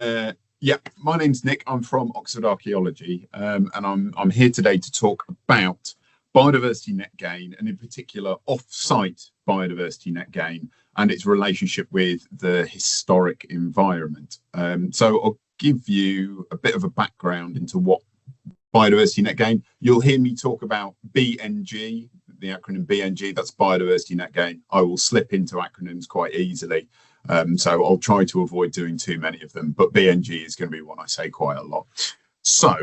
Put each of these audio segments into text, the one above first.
Yeah, my name's Nick. I'm from Oxford Archaeology, and I'm here today to talk about biodiversity net gain, and in particular off-site biodiversity net gain and its relationship with the historic environment. So I'll give you a bit of a background into what biodiversity net gain. You'll hear me talk about BNG, the acronym BNG, that's biodiversity net gain. I will slip into acronyms quite easily. So I'll try to avoid doing too many of them, but BNG is going to be one I say quite a lot. So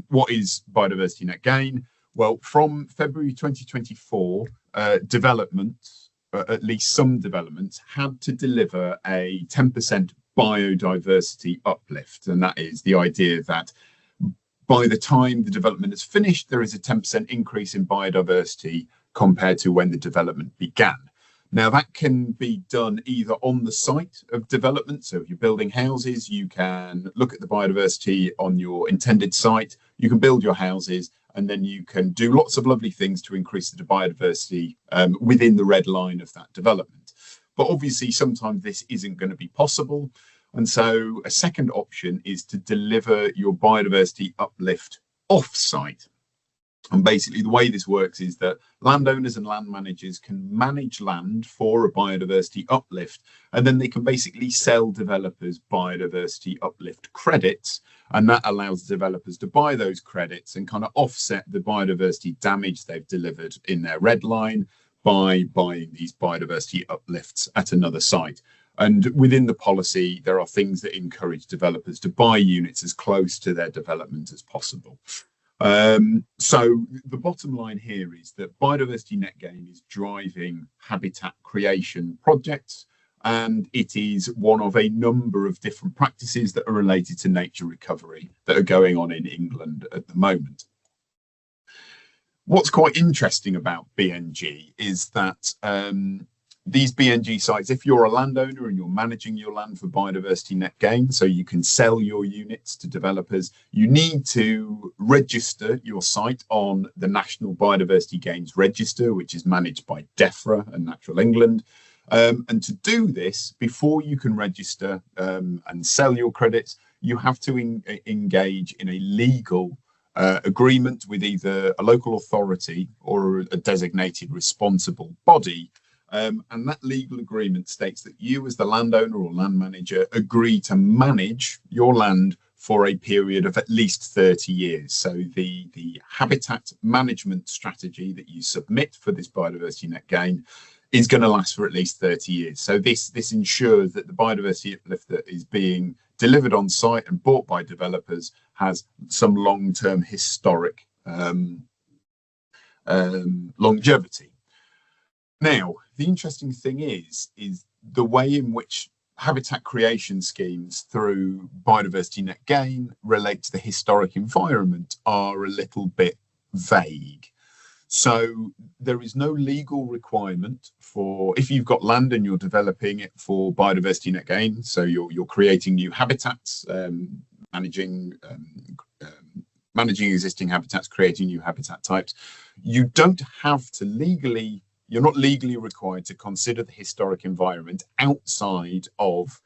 what is biodiversity net gain? Well, from February 2024, developments, at least some developments, had to deliver a 10% biodiversity uplift. And that is the idea that by the time the development is finished, there is a 10% increase in biodiversity compared to when the development began. Now, that can be done either on the site of development. So if you're building houses, you can look at the biodiversity on your intended site. You can build your houses, and then you can do lots of lovely things to increase the biodiversity within the red line of that development. But obviously, sometimes this isn't going to be possible. And so a second option is to deliver your biodiversity uplift off-site. And basically, the way this works is that landowners and land managers can manage land for a biodiversity uplift, and then they can basically sell developers biodiversity uplift credits. And that allows developers to buy those credits and kind of offset the biodiversity damage they've delivered in their red line by buying these biodiversity uplifts at another site. And within the policy, there are things that encourage developers to buy units as close to their development as possible. So the bottom line here is that biodiversity net gain is driving habitat creation projects, and it is one of a number of different practices that are related to nature recovery that are going on in England at the moment. What's quite interesting about BNG is that these BNG sites, if you're a landowner and you're managing your land for biodiversity net gain, so you can sell your units to developers, you need to register your site on the National Biodiversity Gains Register, which is managed by DEFRA and Natural England. And to do this, before you can register and sell your credits, you have to engage in a legal agreement with either a local authority or a designated responsible body. And that legal agreement states that you as the landowner or land manager agree to manage your land for a period of at least 30 years. So the habitat management strategy that you submit for this biodiversity net gain is going to last for at least 30 years. So this ensures that the biodiversity uplift that is being delivered on site and bought by developers has some long-term historic longevity. Now, the interesting thing is the way in which habitat creation schemes through biodiversity net gain relate to the historic environment are a little bit vague. So there is no legal requirement for, if you've got land and you're developing it for biodiversity net gain, so you're creating new habitats, managing existing habitats, creating new habitat types, you don't have to you're not legally required to consider the historic environment outside of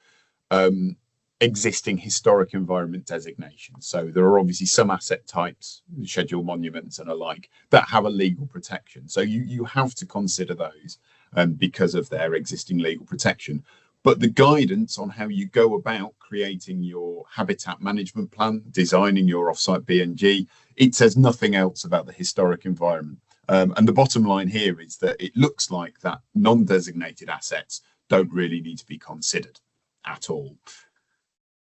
existing historic environment designations. So there are obviously some asset types, scheduled monuments and alike, that have a legal protection. So you have to consider those because of their existing legal protection. But the guidance on how you go about creating your habitat management plan, designing your offsite BNG, it says nothing else about the historic environment. And the bottom line here is that it looks like that non-designated assets don't really need to be considered at all.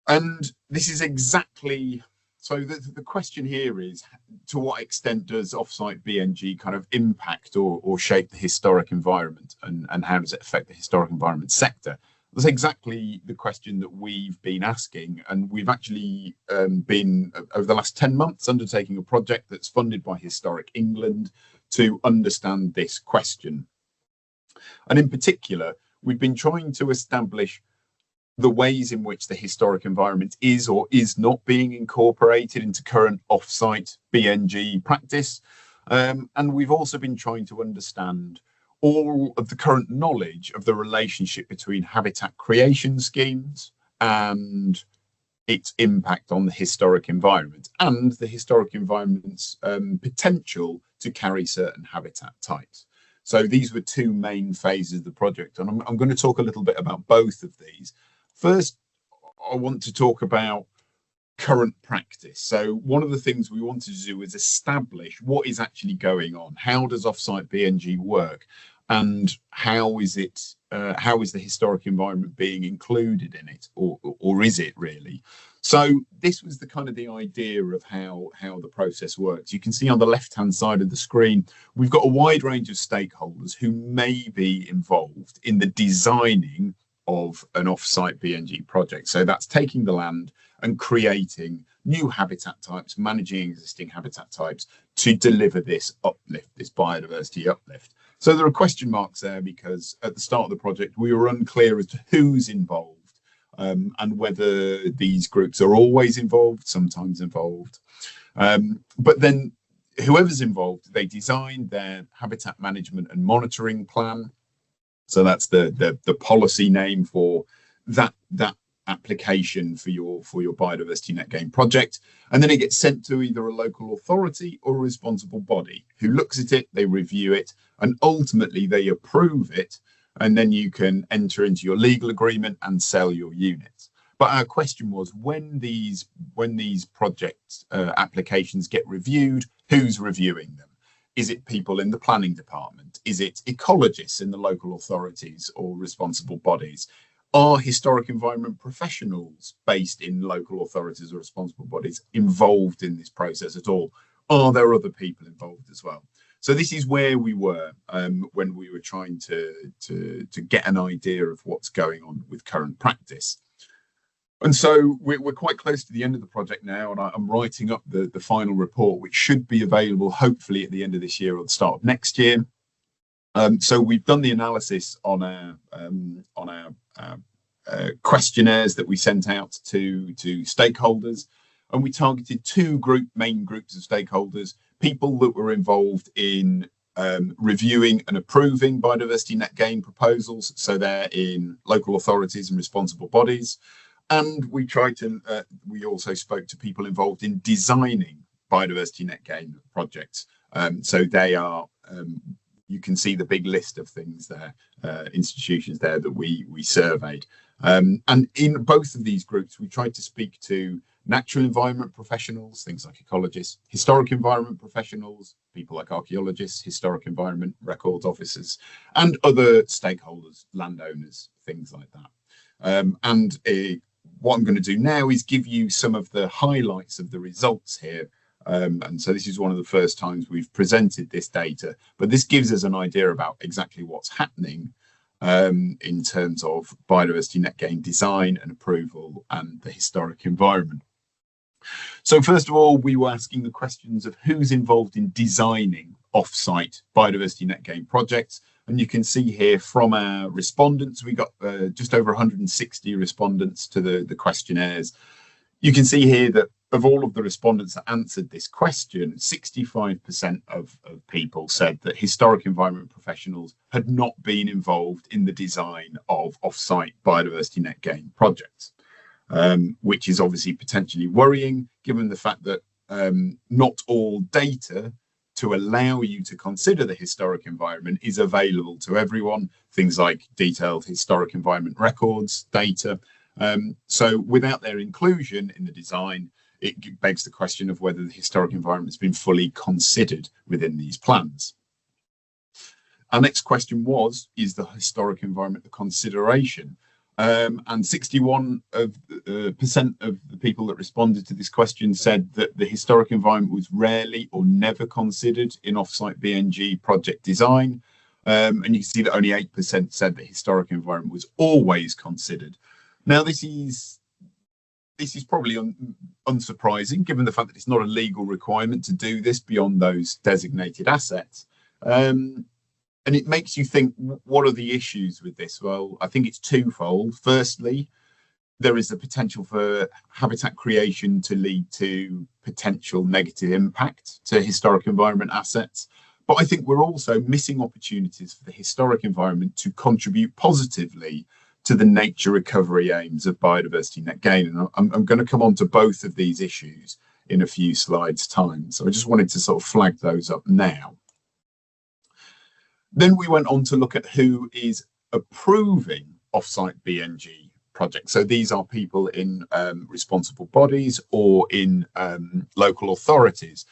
And this is exactly, so the question here is, to what extent does offsite BNG kind of impact or shape the historic environment, and how does it affect the historic environment sector? That's exactly the question that we've been asking, and we've actually been, over the last 10 months, undertaking a project that's funded by Historic England to understand this question. And in particular, we've been trying to establish the ways in which the historic environment is or is not being incorporated into current offsite BNG practice. And we've also been trying to understand all of the current knowledge of the relationship between habitat creation schemes and its impact on the historic environment and the historic environment's potential to carry certain habitat types. So these were two main phases of the project, and I'm going to talk a little bit about both of these. First, I want to talk about current practice. So one of the things we wanted to do was establish what is actually going on. How does offsite BNG work, and how is it? How is the historic environment being included in it, or is it really? So this was the kind of the idea of how the process works. You can see on the left-hand side of the screen, we've got a wide range of stakeholders who may be involved in the designing of an offsite BNG project. So that's taking the land and creating new habitat types, managing existing habitat types to deliver this uplift, this biodiversity uplift. So there are question marks there because at the start of the project, we were unclear as to who's involved and whether these groups are always involved, sometimes involved. But then whoever's involved, they design their habitat management and monitoring plan. So that's the policy name for that application for your biodiversity net gain project, and then it gets sent to either a local authority or a responsible body who looks at it, they review it, and ultimately they approve it, and then you can enter into your legal agreement and sell your units. But our question was, when these project applications get reviewed, who's reviewing them? Is it people in the planning department? Is it ecologists in the local authorities or responsible bodies? Are historic environment professionals based in local authorities or responsible bodies involved in this process at all? Are there other people involved as well? So this is where we were when we were trying to get an idea of what's going on with current practice. And so we're quite close to the end of the project now, and I'm writing up the final report, which should be available hopefully at the end of this year or the start of next year. So we've done the analysis on our questionnaires that we sent out to stakeholders, and we targeted two main groups of stakeholders: people that were involved in reviewing and approving biodiversity net gain proposals, so they're in local authorities and responsible bodies, and we also spoke to people involved in designing biodiversity net gain projects. So they are you can see the big list of things there, institutions there that we surveyed. And in both of these groups, we tried to speak to natural environment professionals, things like ecologists, historic environment professionals, people like archaeologists, historic environment records officers, and other stakeholders, landowners, things like that. What I'm going to do now is give you some of the highlights of the results here. And so this is one of the first times we've presented this data, but this gives us an idea about exactly what's happening in terms of biodiversity net gain design and approval and the historic environment. So first of all, we were asking the questions of who's involved in designing off-site biodiversity net gain projects. And you can see here from our respondents, we got just over 160 respondents to the questionnaires. You can see here that of all of the respondents that answered this question, 65% of people said that historic environment professionals had not been involved in the design of off-site biodiversity net gain projects, which is obviously potentially worrying, given the fact that not all data to allow you to consider the historic environment is available to everyone, things like detailed historic environment records, data. So without their inclusion in the design, it begs the question of whether the historic environment has been fully considered within these plans. Our next question was, is the historic environment a consideration? And 61% of the people that responded to this question said that the historic environment was rarely or never considered in offsite BNG project design. And you can see that only 8% said the historic environment was always considered. Now, this is probably unsurprising, given the fact that it's not a legal requirement to do this beyond those designated assets. And it makes you think, what are the issues with this? Well, I think it's twofold. Firstly, there is the potential for habitat creation to lead to potential negative impact to historic environment assets. But I think we're also missing opportunities for the historic environment to contribute positively to the nature recovery aims of biodiversity net gain. And I'm going to come on to both of these issues in a few slides' time. So I just wanted to sort of flag those up now. Then we went on to look at who is approving offsite BNG projects. So these are people in responsible bodies or in local authorities.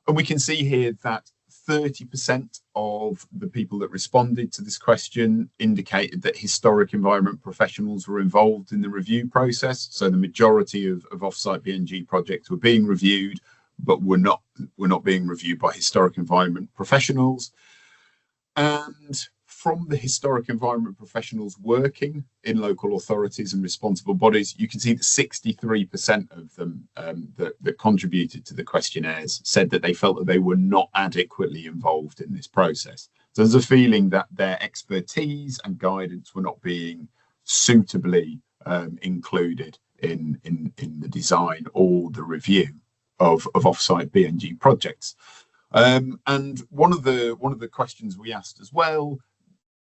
And we can see here that 30% of the people that responded to this question indicated that historic environment professionals were involved in the review process. So the majority of offsite BNG projects were being reviewed, but were not being reviewed by historic environment professionals. And from the historic environment professionals working in local authorities and responsible bodies, you can see that 63% of them that contributed to the questionnaires said that they felt that they were not adequately involved in this process. So there's a feeling that their expertise and guidance were not being suitably included in the design or the review of offsite BNG projects. And one of the questions we asked as well,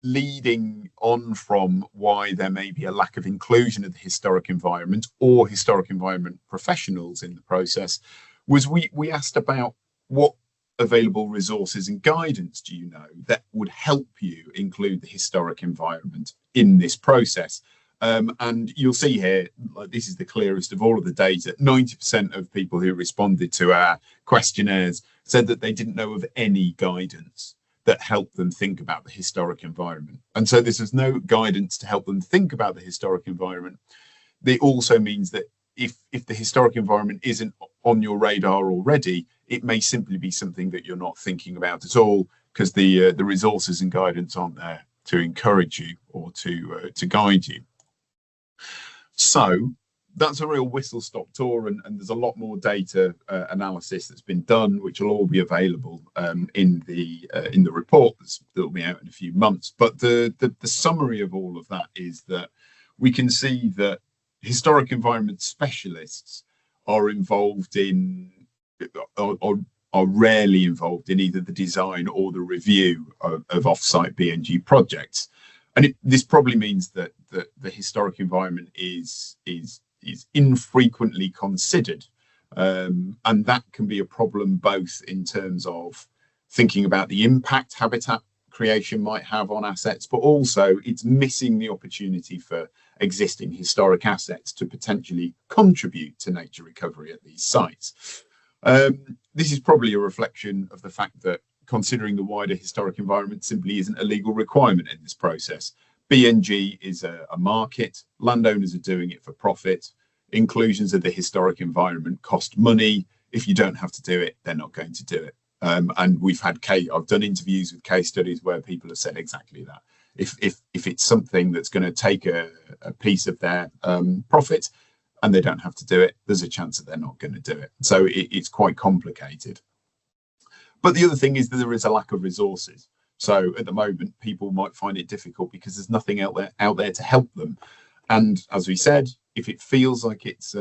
leading on from why there may be a lack of inclusion of the historic environment or historic environment professionals in the process, was we asked about what available resources and guidance do you know that would help you include the historic environment in this process. And you'll see here, like, this is the clearest of all of the data. 90% of people who responded to our questionnaires said that they didn't know of any guidance that helped them think about the historic environment. And so this is no guidance to help them think about the historic environment. It also means that if the historic environment isn't on your radar already, it may simply be something that you're not thinking about at all, because the resources and guidance aren't there to encourage you or to guide you. So that's a real whistle-stop tour, and there's a lot more data analysis that's been done, which will all be available in the report that will be out in a few months. But the summary of all of that is that we can see that historic environment specialists are involved in, are rarely involved in either the design or the review of offsite BNG projects. And this probably means that the historic environment is infrequently considered, and that can be a problem both in terms of thinking about the impact habitat creation might have on assets, but also it's missing the opportunity for existing historic assets to potentially contribute to nature recovery at these sites. This is probably a reflection of the fact that considering the wider historic environment simply isn't a legal requirement in this process. BNG is a market, landowners are doing it for profit, inclusions of the historic environment cost money. If you don't have to do it, they're not going to do it. And we've had I've done interviews with case studies where people have said exactly that. If it's something that's going to take a piece of their profit and they don't have to do it, there's a chance that they're not going to do it. So it's quite complicated. But the other thing is that there is a lack of resources. So at the moment, people might find it difficult because there's nothing out there to help them. And as we said, if it feels like it's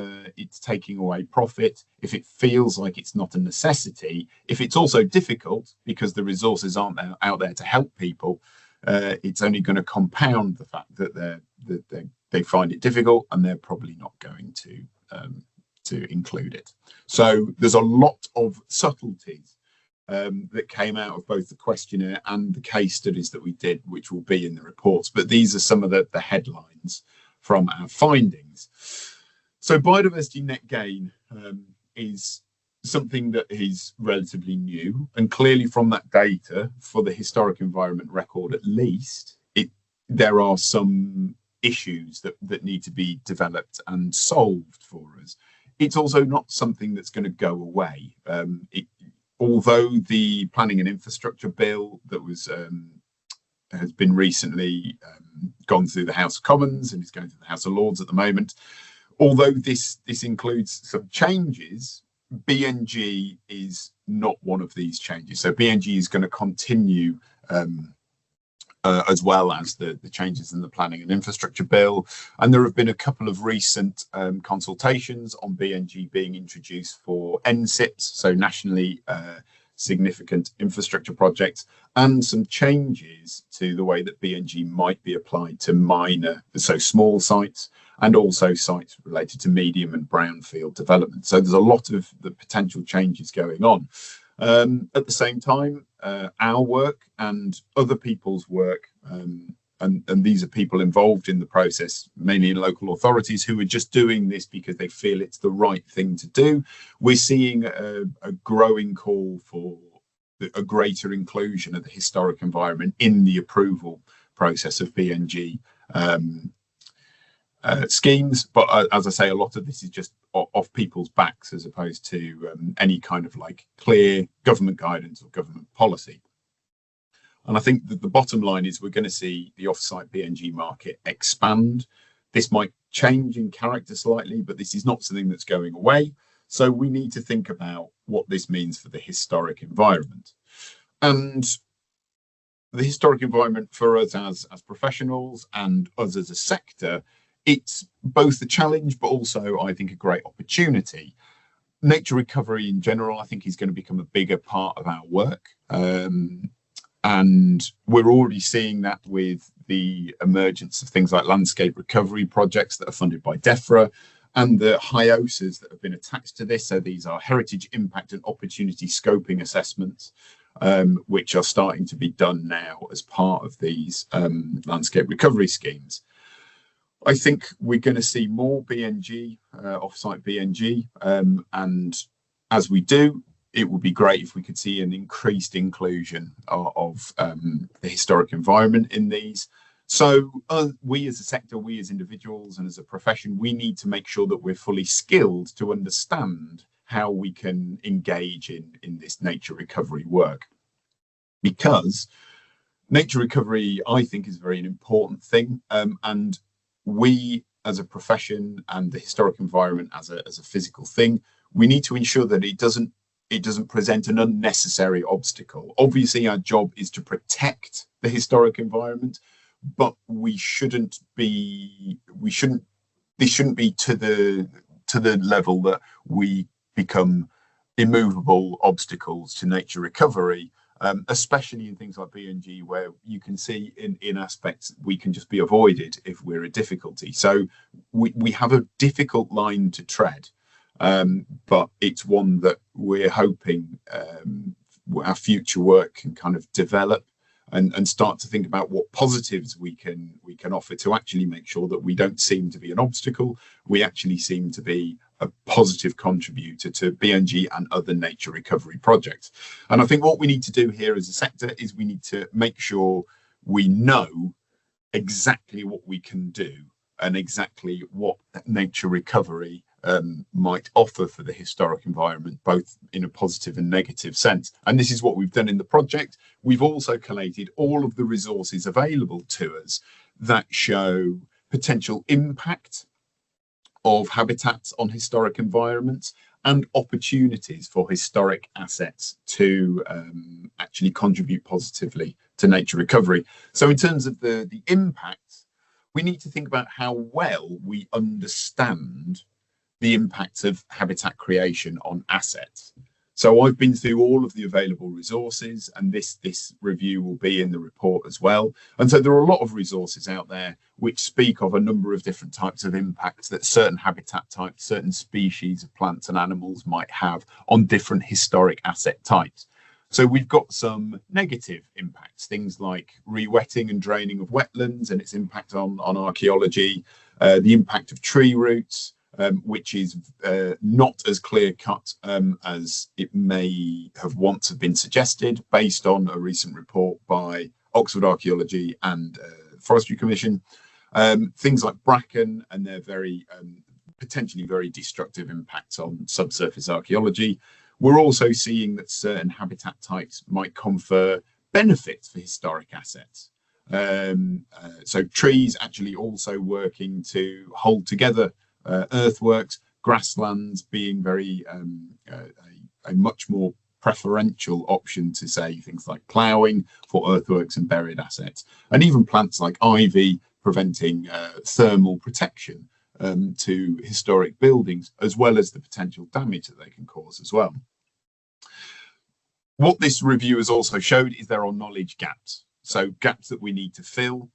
taking away profit, if it feels like it's not a necessity, if it's also difficult because the resources aren't out there to help people, it's only going to compound the fact that they find it difficult, and they're probably not going to include it. So there's a lot of subtleties that came out of both the questionnaire and the case studies that we did, which will be in the reports. But these are some of the headlines from our findings. So biodiversity net gain is something that is relatively new, and clearly from that data, for the historic environment record at least, there are some issues that need to be developed and solved for us. It's also not something that's going to go away. Although the planning and infrastructure bill that has been recently gone through the House of Commons and is going through the House of Lords at the moment, although this includes some changes, BNG is not one of these changes. So BNG is going to continue as well as the changes in the planning and infrastructure bill. And there have been a couple of recent consultations on BNG being introduced for NSIPs, so nationally significant infrastructure projects, and some changes to the way that BNG might be applied to minor, so small sites, and also sites related to medium and brownfield development. So there's a lot of the potential changes going on. At the same time, our work and other people's work, and these are people involved in the process, mainly in local authorities, who are just doing this because they feel it's the right thing to do. We're seeing a growing call for a greater inclusion of the historic environment in the approval process of BNG schemes. But as I say, a lot of this is just off people's backs as opposed to any kind of like clear government guidance or government policy. And I think that the bottom line is we're going to see the off-site BNG market expand. This might change in character slightly, but this is not something that's going away. So we need to think about what this means for the historic environment. And the historic environment for us as professionals and us as a sector, it's both a challenge, but also, I think, a great opportunity. Nature recovery in general, I think, is going to become a bigger part of our work. And we're already seeing that with the emergence of things like landscape recovery projects that are funded by DEFRA and the HIOSAs that have been attached to this. So these are heritage impact and opportunity scoping assessments, which are starting to be done now as part of these landscape recovery schemes. I think we're going to see more BNG, off-site BNG, and as we do, it would be great if we could see an increased inclusion of the historic environment in these. So we as a sector, we as individuals and as a profession, we need to make sure that we're fully skilled to understand how we can engage in this nature recovery work. Because nature recovery, I think, is a very important thing. And we as a profession and the historic environment as a physical thing, we need to ensure that it doesn't present an unnecessary obstacle. Obviously, our job is to protect the historic environment, but this shouldn't be to the level that we become immovable obstacles to nature recovery, especially in things like BNG, where you can see in aspects we can just be avoided if we're a difficulty. So we have a difficult line to tread. But it's one that we're hoping our future work can kind of develop and start to think about what positives we can offer to actually make sure that we don't seem to be an obstacle. We actually seem to be a positive contributor to BNG and other nature recovery projects. And I think what we need to do here as a sector is we need to make sure we know exactly what we can do and exactly what nature recovery might offer for the historic environment, both in a positive and negative sense. And this is what we've done in the project. We've also collated all of the resources available to us that show potential impact of habitats on historic environments and opportunities for historic assets to actually contribute positively to nature recovery. So in terms of the impacts, we need to think about how well we understand the impacts of habitat creation on assets. So I've been through all of the available resources, and this review will be in the report as well. And so there are a lot of resources out there which speak of a number of different types of impacts that certain habitat types, certain species of plants and animals might have on different historic asset types. So we've got some negative impacts, things like re-wetting and draining of wetlands and its impact on archaeology, the impact of tree roots, which is not as clear-cut as it may have once have been suggested, based on a recent report by Oxford Archaeology and Forestry Commission. Things like bracken and their very potentially very destructive impacts on subsurface archaeology. We're also seeing that certain habitat types might confer benefits for historic assets. So trees actually also working to hold together earthworks, grasslands being very a much more preferential option to say things like ploughing for earthworks and buried assets, and even plants like ivy preventing thermal protection to historic buildings, as well as the potential damage that they can cause as well. What this review has also showed is there are knowledge gaps. So gaps that we need to fill.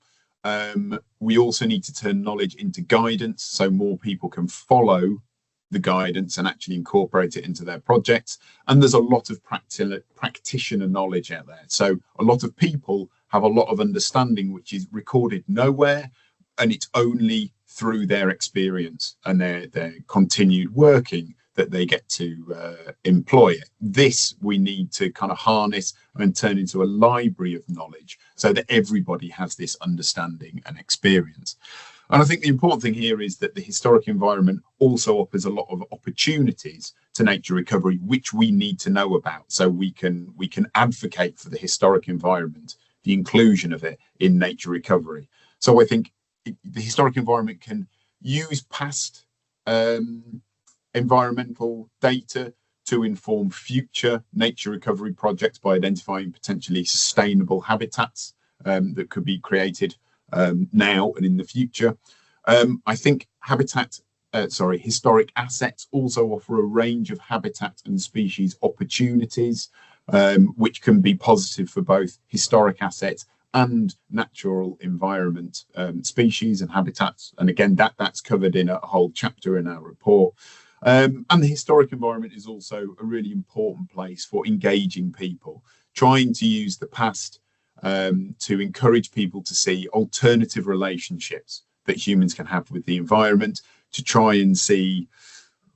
We also need to turn knowledge into guidance so more people can follow the guidance and actually incorporate it into their projects. And there's a lot of practitioner knowledge out there. So a lot of people have a lot of understanding which is recorded nowhere, and it's only through their experience and their continued working that they get to employ it. This we need to kind of harness and turn into a library of knowledge so that everybody has this understanding and experience. And I think the important thing here is that the historic environment also offers a lot of opportunities to nature recovery, which we need to know about, so we can advocate for the historic environment, the inclusion of it in nature recovery. So I think the historic environment can use past environmental data to inform future nature recovery projects by identifying potentially sustainable habitats that could be created now and in the future. I think historic assets also offer a range of habitat and species opportunities, which can be positive for both historic assets and natural environment species and habitats. And again, that's covered in a whole chapter in our report. And the historic environment is also a really important place for engaging people, trying to use the past to encourage people to see alternative relationships that humans can have with the environment, to try and see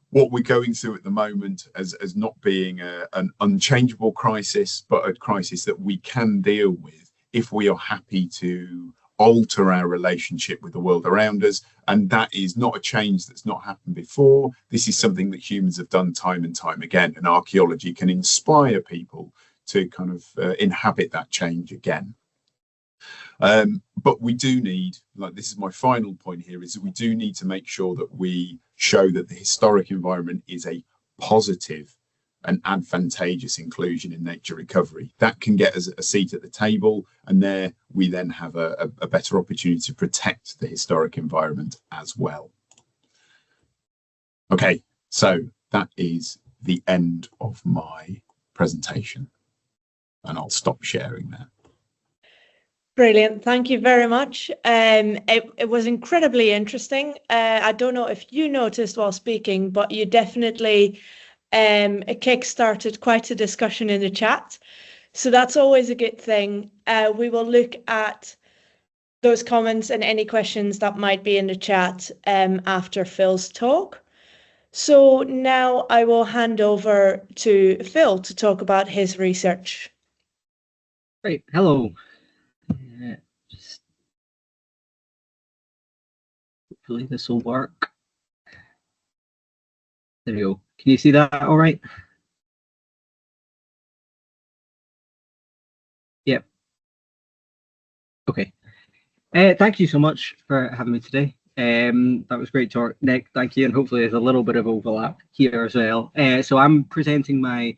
what we're going through at the moment as not being an unchangeable crisis, but a crisis that we can deal with if we are happy to alter our relationship with the world around us. And that is not a change that's not happened before. This is something that humans have done time and time again, and archaeology can inspire people to kind of inhabit that change again. But we do need, like, this is my final point here, is that we do need to make sure that we show that the historic environment is a positive and advantageous inclusion in nature recovery. That can get us a seat at the table, and there we then have a better opportunity to protect the historic environment as well. Okay, so that is the end of my presentation, and I'll stop sharing now. Brilliant. Thank you very much. It was incredibly interesting. I don't know if you noticed while speaking, but you definitely kick-started quite a discussion in the chat. So that's always a good thing. We will look at those comments and any questions that might be in the chat after Phil's talk. So now I will hand over to Phil to talk about his research. Great. Hello. Just hopefully this will work. There we go. Can you see that all right? Yep. Okay. Thank you so much for having me today. That was great talk, Nick. Thank you. And hopefully there's a little bit of overlap here as well. So I'm presenting my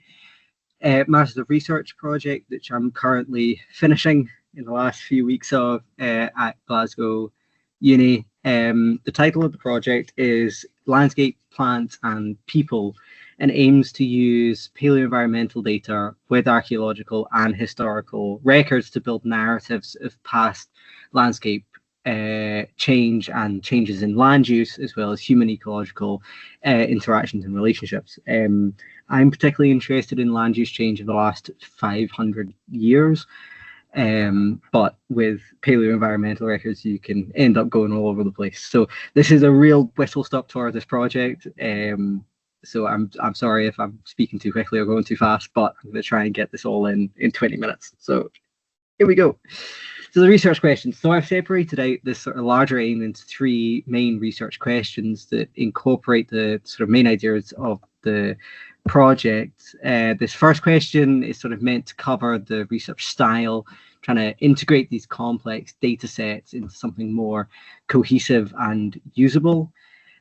Masters of Research project, which I'm currently finishing in the last few weeks of at Glasgow Uni. The title of the project is Landscape, Plants and People, and aims to use paleoenvironmental data with archaeological and historical records to build narratives of past landscape change and changes in land use, as well as human ecological interactions and relationships. I'm particularly interested in land use change in the last 500 years. But with paleoenvironmental records, you can end up going all over the place. So this is a real whistle-stop tour of this project. So I'm sorry if I'm speaking too quickly or going too fast, but I'm going to try and get this all in 20 minutes. So here we go. So the research questions. So I've separated out this sort of larger aim into three main research questions that incorporate the sort of main ideas of the project. This first question is sort of meant to cover the research style, trying to integrate these complex data sets into something more cohesive and usable.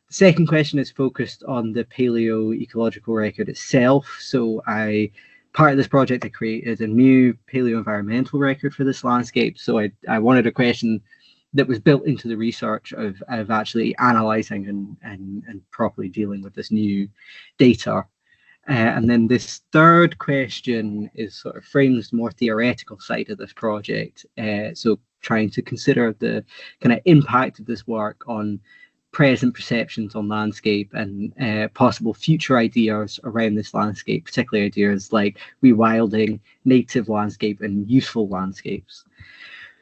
The second question is focused on the paleo-ecological record itself. So part of this project, I created a new paleo-environmental record for this landscape. So I wanted a question that was built into the research of actually analysing and properly dealing with this new data. And then this third question is sort of frames the more theoretical side of this project. So trying to consider the kind of impact of this work on present perceptions on landscape and possible future ideas around this landscape, particularly ideas like rewilding, native landscape, and useful landscapes.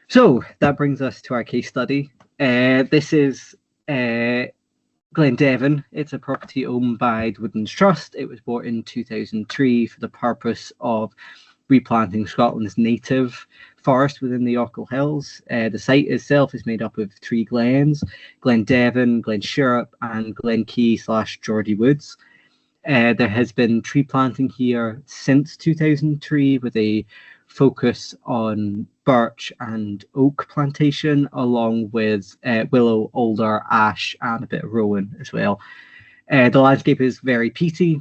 So that brings us to our case study. This is Glendevon. It's a property owned by the Woodlands Trust. It was bought in 2003 for the purpose of replanting Scotland's native forest within the Ochil Hills. The site itself is made up of 3 glens: Glendevon, Glen Shirrop, and Glen Key/Geordie Woods. There has been tree planting here since 2003 with a focus on birch and oak plantation, along with willow, alder, ash, and a bit of rowan as well. The landscape is very peaty,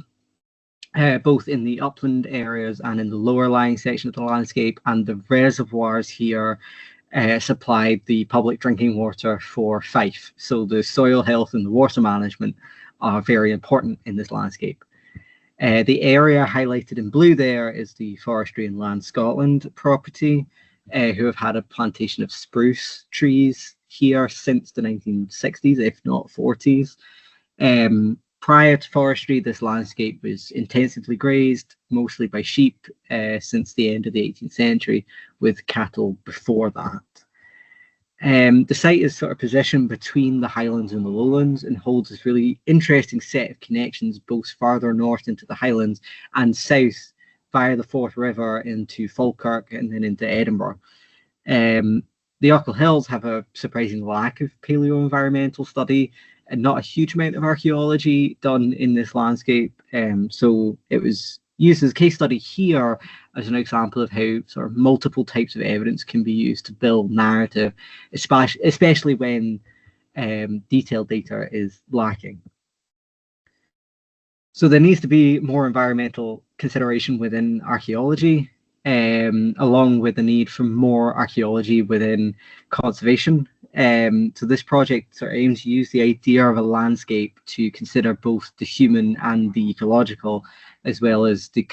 both in the upland areas and in the lower lying section of the landscape, and the reservoirs here supplied the public drinking water for Fife. So the soil health and the water management are very important in this landscape. The area highlighted in blue there is the Forestry and Land Scotland property, who have had a plantation of spruce trees here since the 1960s, if not 40s. Prior to forestry, this landscape was intensively grazed, mostly by sheep, since the end of the 18th century, with cattle before that. The site is sort of positioned between the Highlands and the Lowlands and holds this really interesting set of connections both farther north into the Highlands and south via the Forth River into Falkirk and then into Edinburgh. The Ochil Hills have a surprising lack of paleo-environmental study and not a huge amount of archaeology done in this landscape. So it was used as a case study here as an example of how sort of multiple types of evidence can be used to build narrative, especially when detailed data is lacking. So there needs to be more environmental consideration within archaeology, along with the need for more archaeology within conservation. So this project sort of aims to use the idea of a landscape to consider both the human and the ecological, as well as the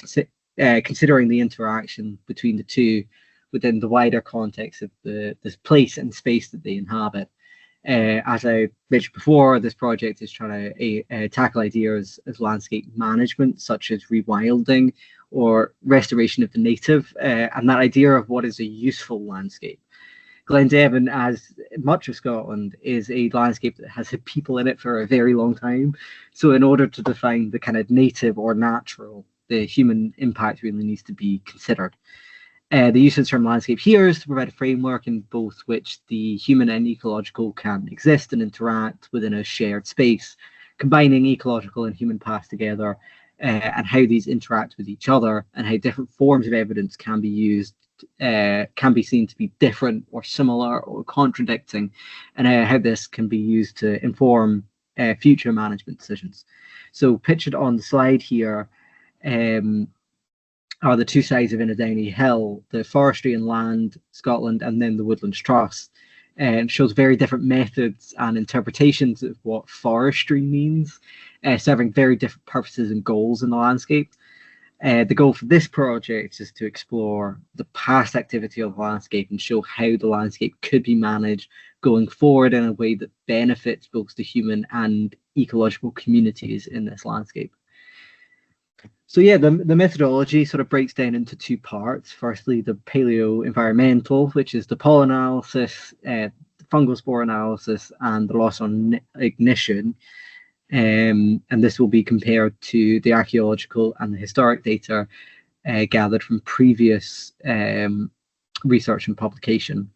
considering the interaction between the two within the wider context of this place and space that they inhabit. As I mentioned before, this project is trying to tackle ideas of landscape management, such as rewilding or restoration of the native, and that idea of what is a useful landscape. Glendevon, as much of Scotland, is a landscape that has had people in it for a very long time. So in order to define the kind of native or natural, the human impact really needs to be considered. The use of the term landscape here is to provide a framework in both which the human and ecological can exist and interact within a shared space, combining ecological and human paths together, and how these interact with each other, and how different forms of evidence can be used, can be seen to be different or similar or contradicting, and how this can be used to inform future management decisions. So pictured on the slide here are the two sides of Innerdowney Hill, the Forestry and Land Scotland and then the Woodlands Trust, and shows very different methods and interpretations of what forestry means, serving very different purposes and goals in the landscape. The goal for this project is to explore the past activity of the landscape and show how the landscape could be managed going forward in a way that benefits both the human and ecological communities in this landscape. So yeah, the methodology sort of breaks down into two parts. Firstly, the paleo-environmental, which is the pollen analysis, the fungal spore analysis, and the loss on ignition. And this will be compared to the archaeological and the historic data gathered from previous research and publication.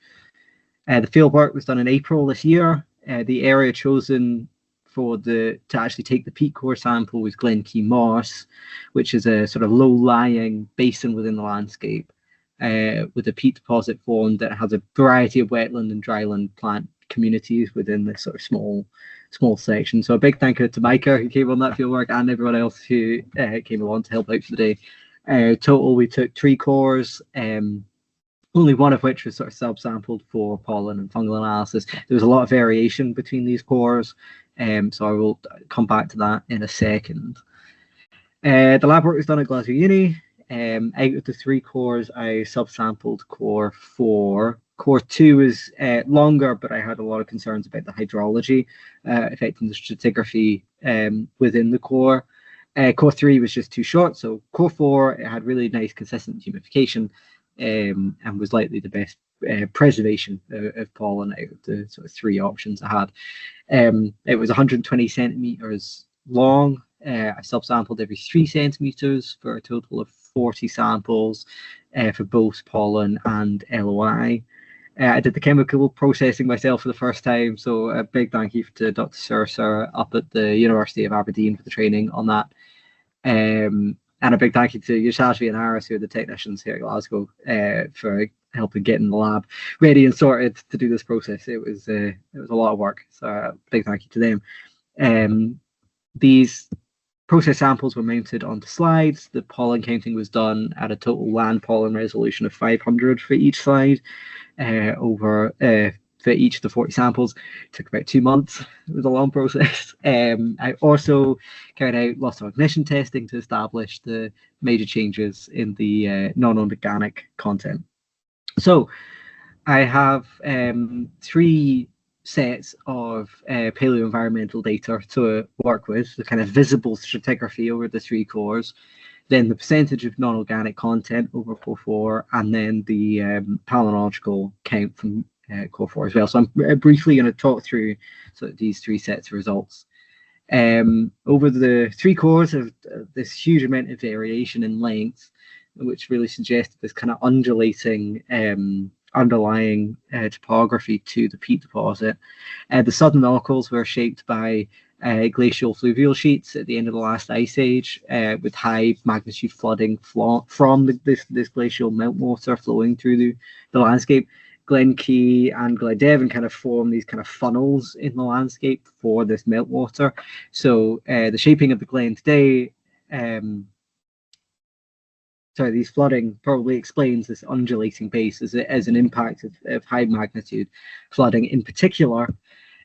The fieldwork was done in April this year. The area chosen to actually take the peat core sample was Glen Key Moss, which is a sort of low-lying basin within the landscape with a peat deposit formed that has a variety of wetland and dryland plant communities within this sort of small section. So a big thank you to Micah, who came on that fieldwork, and everyone else who came along to help out for the day. Total, we took 3 cores, only one of which was sort of sub-sampled for pollen and fungal analysis. There was a lot of variation between these cores, so I will come back to that in a second. The lab work was done at Glasgow Uni. Out of the 3 cores, I subsampled core 4. Core 2 is longer, but I had a lot of concerns about the hydrology affecting the stratigraphy within the core. Core 3 was just too short, so core 4, it had really nice consistent humidification and was likely the best preservation of pollen out of the sort of 3 options I had. It was 120 centimeters long. I subsampled every 3 centimeters for a total of 40 samples for both pollen and LOI. I did the chemical processing myself for the first time, so a big thank you to Dr. Surser up at the University of Aberdeen for the training on that. And a big thank you to Yashashvi and Aris, who are the technicians here at Glasgow, for helping getting the lab ready and sorted to do this process. It was a lot of work, so a big thank you to them. These process samples were mounted onto slides. The pollen counting was done at a total land pollen resolution of 500 for each slide over for each of the 40 samples. It took about 2 months. It was a long process. I also carried out loss of ignition testing to establish the major changes in the non-organic content. So I have 3 sets of paleoenvironmental data to work with, the kind of visible stratigraphy over the 3 cores, then the percentage of non-organic content over core 4, and then the palynological count from core 4 as well. So I'm briefly going to talk through sort of these 3 sets of results. Over the 3 cores of this huge amount of variation in length, which really suggested this kind of undulating underlying topography to the peat deposit. The southern knuckles were shaped by glacial fluvial sheets at the end of the last ice age, with high magnitude flooding from this glacial meltwater flowing through the landscape. Glen Key and Glendevan kind of form these kind of funnels in the landscape for this meltwater. So the shaping of the glen today, these flooding probably explains this undulating base as an impact of high magnitude flooding. In particular,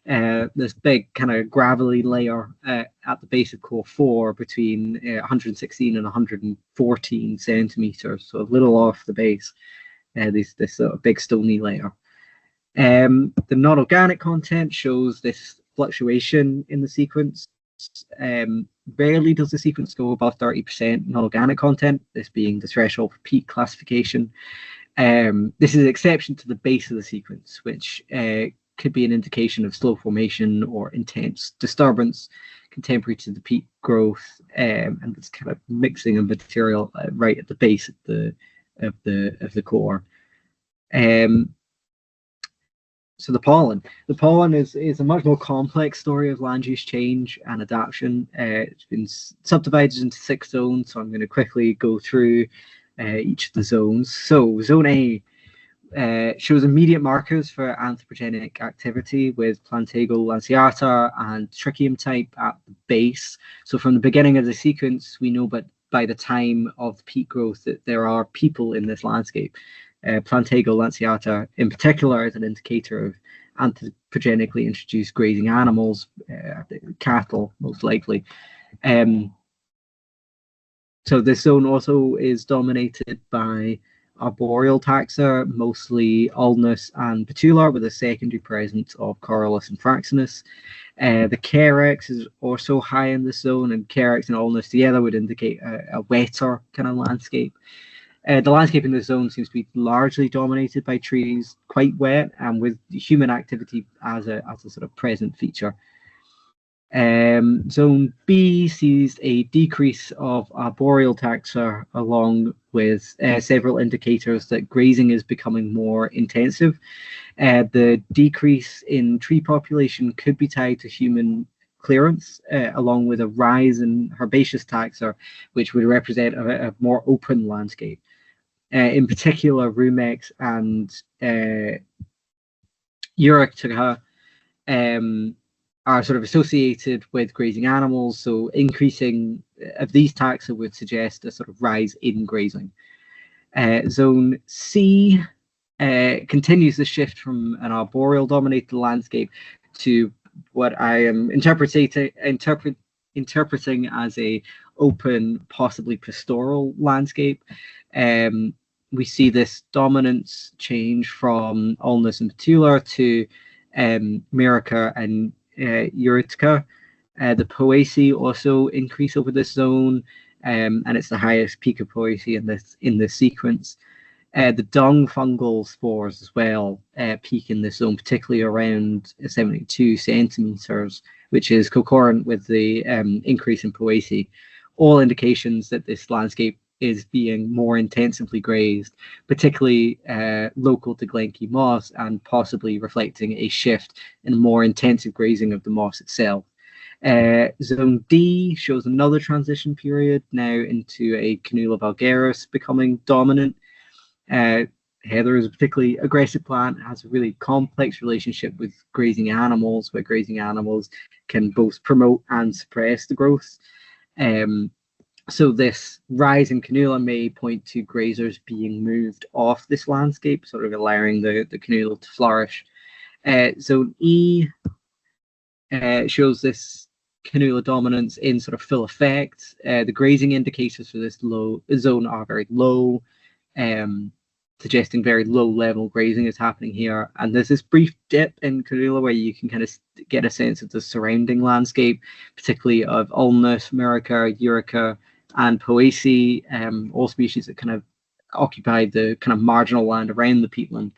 this big kind of gravelly layer at the base of core 4 between 116 and 114 centimeters, so a little off the base. This sort of big stony layer. The non-organic content shows this fluctuation in the sequence. Rarely does the sequence go above 30% non-organic content, this being the threshold for peak classification. This is an exception to the base of the sequence, which could be an indication of slow formation or intense disturbance contemporary to the peak growth, and this kind of mixing of material right at the base of the core. So the pollen is a much more complex story of land use change and adaptation. It's been subdivided into 6 zones, so I'm going to quickly go through each of the zones. So zone A shows immediate markers for anthropogenic activity with Plantago lanceata and Trichyum type at the base. So from the beginning of the sequence, we know by the time of the peak growth that there are people in this landscape. Plantago lanceata in particular is an indicator of anthropogenically introduced grazing animals, cattle most likely. So this zone also is dominated by arboreal taxa, mostly Ulnus and Betula, with a secondary presence of Corylus and Fraxinus. The Carex is also high in this zone, and Carex and Ulnus together would indicate a wetter kind of landscape. The landscape in this zone seems to be largely dominated by trees, quite wet, and with human activity as a sort of present feature. Zone B sees a decrease of arboreal taxa along with several indicators that grazing is becoming more intensive. The decrease in tree population could be tied to human clearance, along with a rise in herbaceous taxa, which would represent a more open landscape. In particular, Rumex and Urictica are sort of associated with grazing animals, so increasing of these taxa would suggest a sort of rise in grazing. Zone C continues the shift from an arboreal dominated landscape to what I am interpreting as a open, possibly pastoral landscape. We see this dominance change from ulmus and patula to Myrica and Eurytica. The Poaceae also increase over this zone, and it's the highest peak of Poaceae in this sequence. The dung fungal spores as well peak in this zone, particularly around 72 centimeters, which is concurrent with the increase in Poaceae. All indications that this landscape is being more intensively grazed, particularly local to Glenkey moss, and possibly reflecting a shift in more intensive grazing of the moss itself. Zone D shows another transition period now into a Canula vulgaris becoming dominant. Heather is a particularly aggressive plant. It has a really complex relationship with grazing animals, where grazing animals can both promote and suppress the growth. So this rise in Canula may point to grazers being moved off this landscape, sort of allowing the Canula to flourish. Zone E shows this Canula dominance in sort of full effect. The grazing indicators for this zone are very low, suggesting very low level grazing is happening here. And there's this brief dip in Canula where you can kind of get a sense of the surrounding landscape, particularly of ulmus, Myrica, Eurytica, and Poaceae, all species that kind of occupy the kind of marginal land around the peatland.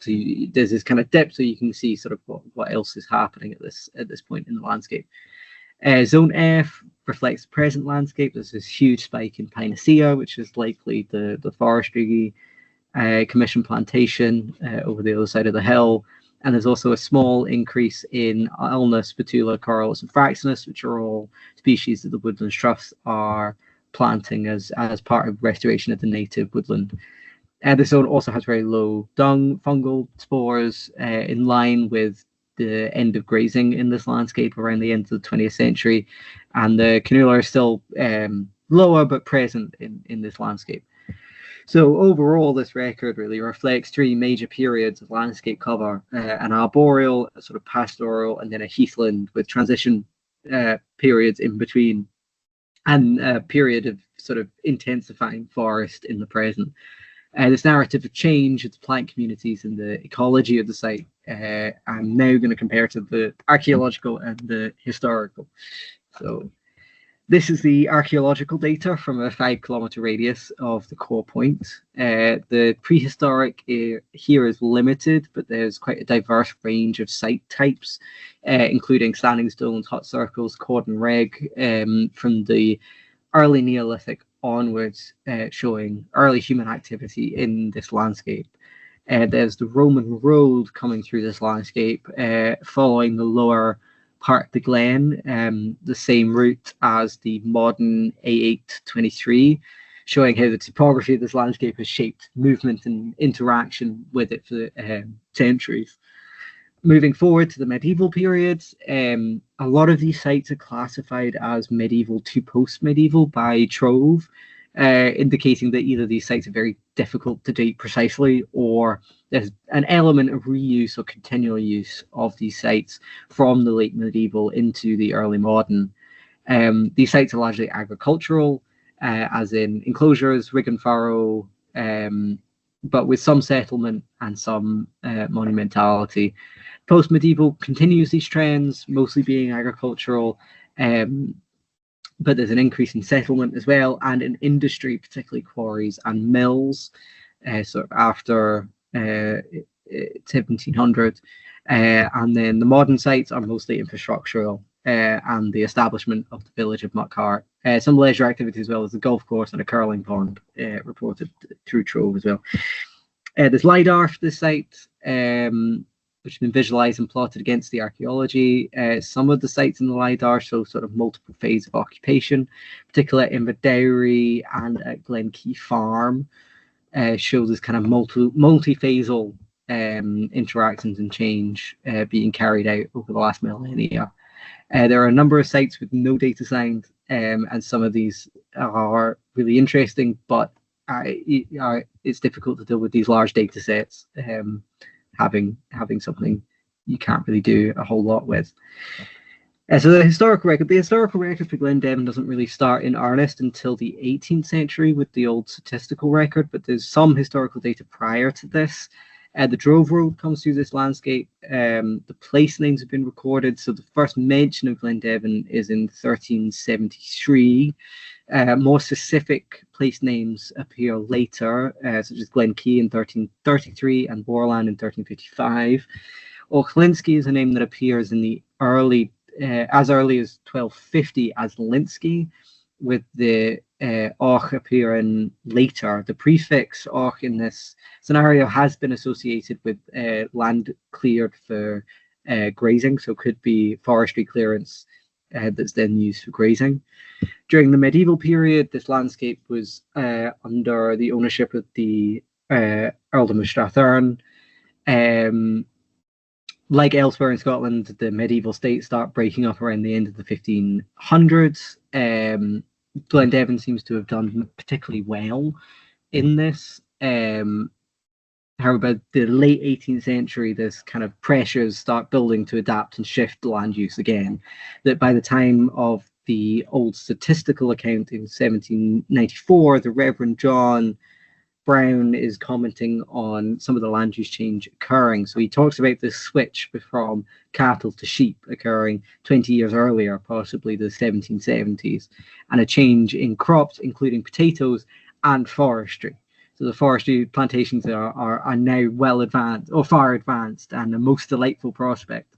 So there's this kind of dip, so you can see sort of what else is happening at this point in the landscape. Zone F reflects the present landscape. There's this huge spike in Pinacea, which is likely the forestry commission plantation over the other side of the hill. And there's also a small increase in ulmus, patula, corylus, and fraxinus, which are all species that the woodland trusts are planting as part of restoration of the native woodland. The zone also has very low dung fungal spores, in line with the end of grazing in this landscape around the end of the 20th century. And the Canula are still lower but present in this landscape. So overall, this record really reflects three major periods of landscape cover: an arboreal, a sort of pastoral, and then a heathland, with transition periods in between, and a period of sort of intensifying forest in the present. This narrative of change of the plant communities and the ecology of the site, I'm now going to compare to the archaeological and the historical. So this is the archaeological data from a 5 kilometer radius of the core point. The prehistoric here is limited, but there's quite a diverse range of site types, including standing stones, hut circles, cord and reg, from the early Neolithic onwards, showing early human activity in this landscape. There's the Roman road coming through this landscape, following the lower part of the glen, the same route as the modern A823, showing how the topography of this landscape has shaped movement and interaction with it for centuries. Moving forward to the medieval periods, a lot of these sites are classified as medieval to post-medieval by Trove, indicating that either these sites are very difficult to date precisely, or there's an element of reuse or continual use of these sites from the late medieval into the early modern. These sites are largely agricultural, as in enclosures, rig and furrow, but with some settlement and some monumentality. Post-medieval continues these trends, mostly being agricultural, but there's an increase in settlement as well, and in industry, particularly quarries and mills, sort of after 1700. And then the modern sites are mostly infrastructural, and the establishment of the village of Muckhart. Some leisure activity as well as the golf course and a curling pond, reported through Trove as well. There's LiDAR for this site, which has been visualized and plotted against the archaeology. Some of the sites in the LiDAR show sort of multiple phases of occupation, particularly in the dairy and at Glenkey Farm, shows this kind of multi-phasal interactions and change being carried out over the last millennia. There are a number of sites with no data signed, and some of these are really interesting, but it's difficult to deal with these large data sets. Having something you can't really do a whole lot with. So the historical record for Glendevin doesn't really start in earnest until the 18th century with the old statistical record, but there's some historical data prior to this. The Drove Road comes through this landscape. The place names have been recorded. So the first mention of Glendevin is in 1373. More specific place names appear later, such as Glenkey in 1333 and Borland in 1355. Ochlinski is a name that appears in the as early as 1250 as Linsky, with the Och appearing later. The prefix Och in this scenario has been associated with land cleared for grazing, so could be forestry clearance that's then used for grazing. During the medieval period, this landscape was under the ownership of the Earldom of Strathearn. Like elsewhere in Scotland, the medieval states start breaking up around the end of the 1500s. Glendevin seems to have done particularly well in this. However, the late 18th century, this kind of pressures start building to adapt and shift land use again. That by the time of the old statistical account in 1794, the Reverend John Brown is commenting on some of the land use change occurring. So he talks about this switch from cattle to sheep occurring 20 years earlier, possibly the 1770s, and a change in crops, including potatoes and forestry. So the forestry plantations are now well advanced, or far advanced, and a most delightful prospect.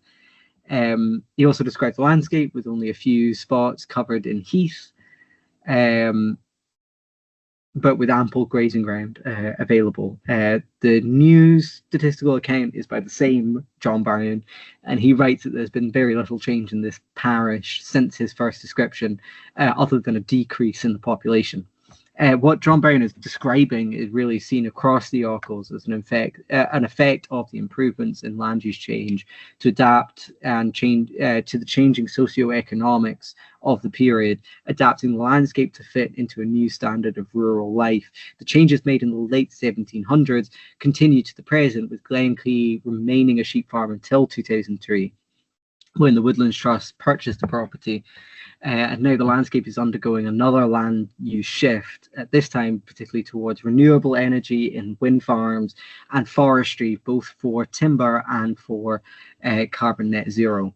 He also describes the landscape with only a few spots covered in heath, but with ample grazing ground available. The new statistical account is by the same John Brown, and he writes that there's been very little change in this parish since his first description, other than a decrease in the population. What John Brown is describing is really seen across the Ochils as an effect of the improvements in land use change to adapt and change to the changing socioeconomics of the period, adapting the landscape to fit into a new standard of rural life. The changes made in the late 1700s continue to the present, with Glenkey remaining a sheep farm until 2003, when the Woodlands Trust purchased the property. And now the landscape is undergoing another land use shift, at this time particularly towards renewable energy in wind farms and forestry, both for timber and for carbon net zero.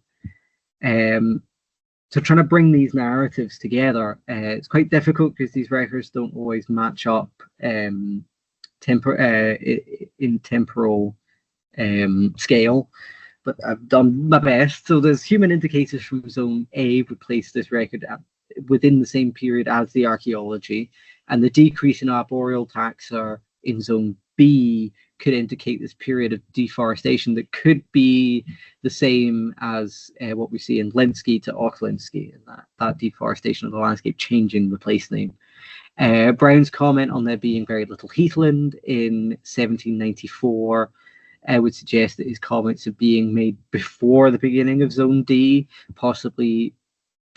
So trying to bring these narratives together, it's quite difficult because these records don't always match up in temporal scale. But I've done my best. So there's human indicators from Zone A would place this record within the same period as the archaeology, and the decrease in arboreal taxa in Zone B could indicate this period of deforestation that could be the same as what we see in Linsky to Ochlinski, and that deforestation of the landscape changing the place name. Brown's comment on there being very little heathland in 1794 would suggest that his comments are being made before the beginning of Zone D, possibly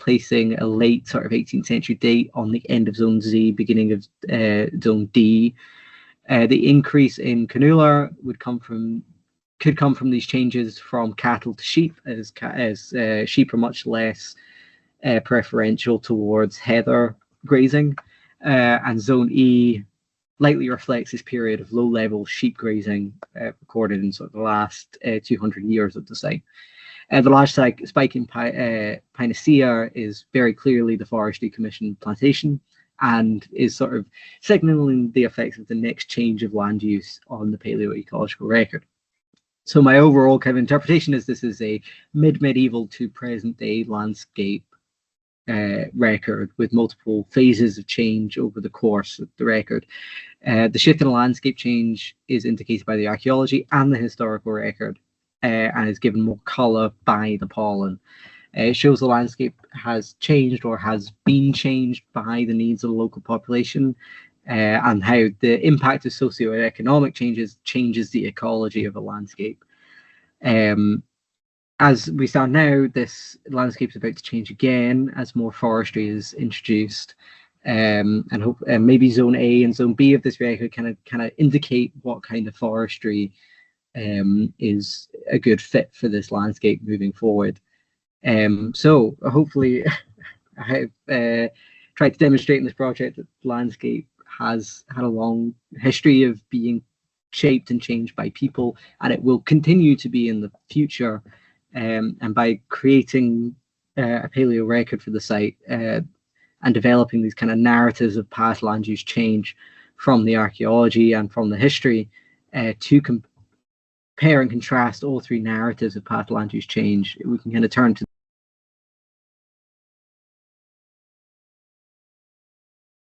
placing a late sort of 18th century date on the end of Zone Z, beginning of Zone D. The increase in cannula could come from these changes from cattle to sheep, as sheep are much less preferential towards heather grazing, and Zone E likely reflects this period of low-level sheep grazing recorded in sort of the last 200 years of the site. The large spike in Pinacea is very clearly the Forestry Commission plantation, and is sort of signalling the effects of the next change of land use on the paleoecological record. So my overall kind of interpretation is this is a mid-medieval to present-day landscape record with multiple phases of change over the course of the record. The shift in the landscape change is indicated by the archaeology and the historical record, and is given more colour by the pollen. It shows the landscape has changed or has been changed by the needs of the local population, and how the impact of socioeconomic changes the ecology of a landscape. As we stand now, this landscape is about to change again as more forestry is introduced, and maybe Zone A and Zone B of this record kind of indicate what kind of forestry is a good fit for this landscape moving forward. So hopefully I've tried to demonstrate in this project that the landscape has had a long history of being shaped and changed by people, and it will continue to be in the future. And by creating a paleo record for the site and developing these kind of narratives of past land use change from the archaeology and from the history, to compare and contrast all three narratives of past land use change, we can kind of turn to